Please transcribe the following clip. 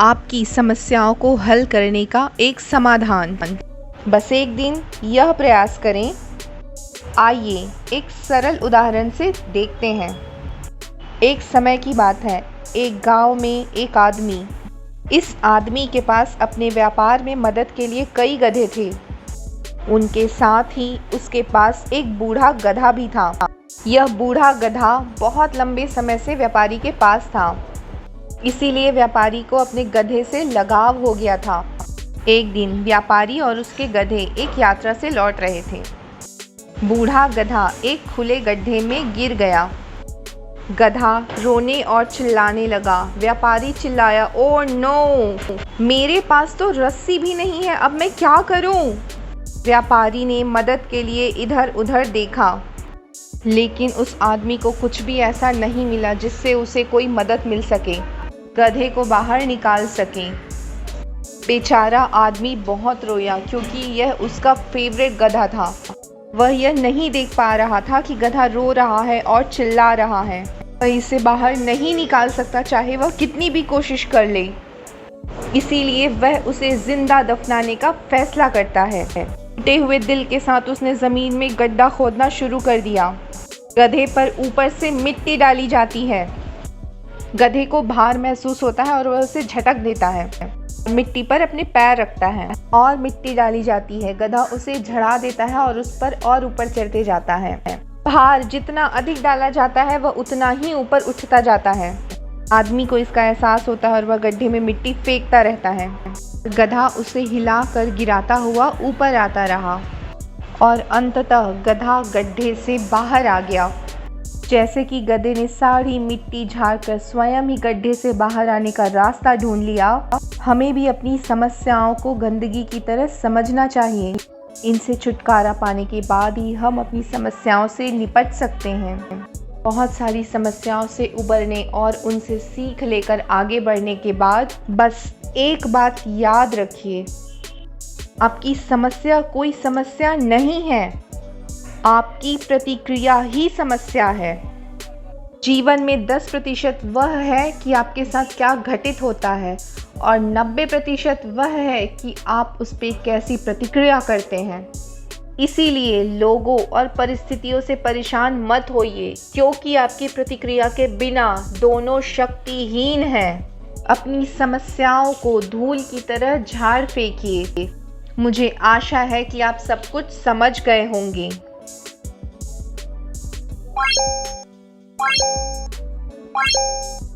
आपकी समस्याओं को हल करने का एक समाधान। बस एक दिन यह प्रयास करें। आइए एक सरल उदाहरण से देखते हैं। एक समय की बात है, एक गांव में एक आदमी। इस आदमी के पास अपने व्यापार में मदद के लिए कई गधे थे। उनके साथ ही उसके पास एक बूढ़ा गधा भी था। यह बूढ़ा गधा बहुत लंबे समय से व्यापारी के पास था, इसीलिए व्यापारी को अपने गधे से लगाव हो गया था। एक दिन व्यापारी और उसके गधे एक यात्रा से लौट रहे थे। बूढ़ा गधा एक खुले गड्ढे में गिर गया। गधा रोने और चिल्लाने लगा। व्यापारी चिल्लाया, ओह नो, मेरे पास तो रस्सी भी नहीं है, अब मैं क्या करूं? व्यापारी ने मदद के लिए इधर उधर देखा, लेकिन उस आदमी को कुछ भी ऐसा नहीं मिला जिससे उसे कोई मदद मिल सके, गधे को बाहर निकाल सके। बेचारा आदमी बहुत रोया, क्योंकि यह उसका फेवरेट गधा था। वह यह नहीं देख पा रहा था कि गधा रो रहा है और चिल्ला रहा है। वह इसे बाहर नहीं निकाल सकता, चाहे वह कितनी भी कोशिश कर ले। इसीलिए वह उसे जिंदा दफनाने का फैसला करता है। टूटे हुए दिल के साथ उसने ज़मीन में गड्ढा खोदना शुरू कर दिया। गधे पर ऊपर से मिट्टी डाली जाती है। गधे को भार महसूस होता है और वह उसे झटक देता है। मिट्टी पर अपने पैर रखता है और मिट्टी डाली जाती है। गधा उसे झड़ा देता है और उस पर और ऊपर चढ़ते जाता है। भार जितना अधिक डाला जाता है वह उतना ही ऊपर उठता जाता है। आदमी को इसका एहसास होता है और वह गड्ढे में मिट्टी फेंकता रहता है। गधा उसे हिलाकर गिराता हुआ ऊपर आता रहा और अंततः गधा गड्ढे से बाहर आ गया। जैसे कि गधे ने सारी मिट्टी झाड़कर स्वयं ही गड्ढे से बाहर आने का रास्ता ढूंढ लिया, हमें भी अपनी समस्याओं को गंदगी की तरह समझना चाहिए। इनसे छुटकारा पाने के बाद ही हम अपनी समस्याओं से निपट सकते हैं। बहुत सारी समस्याओं से उबरने और उनसे सीख लेकर आगे बढ़ने के बाद बस एक बात याद रखिए, आपकी समस्या कोई समस्या नहीं है, आपकी प्रतिक्रिया ही समस्या है। जीवन में 10% वह है कि आपके साथ क्या घटित होता है और 90% वह है कि आप उस पर कैसी प्रतिक्रिया करते हैं। इसीलिए लोगों और परिस्थितियों से परेशान मत होइए, क्योंकि आपकी प्रतिक्रिया के बिना दोनों शक्तिहीन हैं। अपनी समस्याओं को धूल की तरह झाड़ फेंकिए। मुझे आशा है कि आप सब कुछ समझ गए होंगे। What?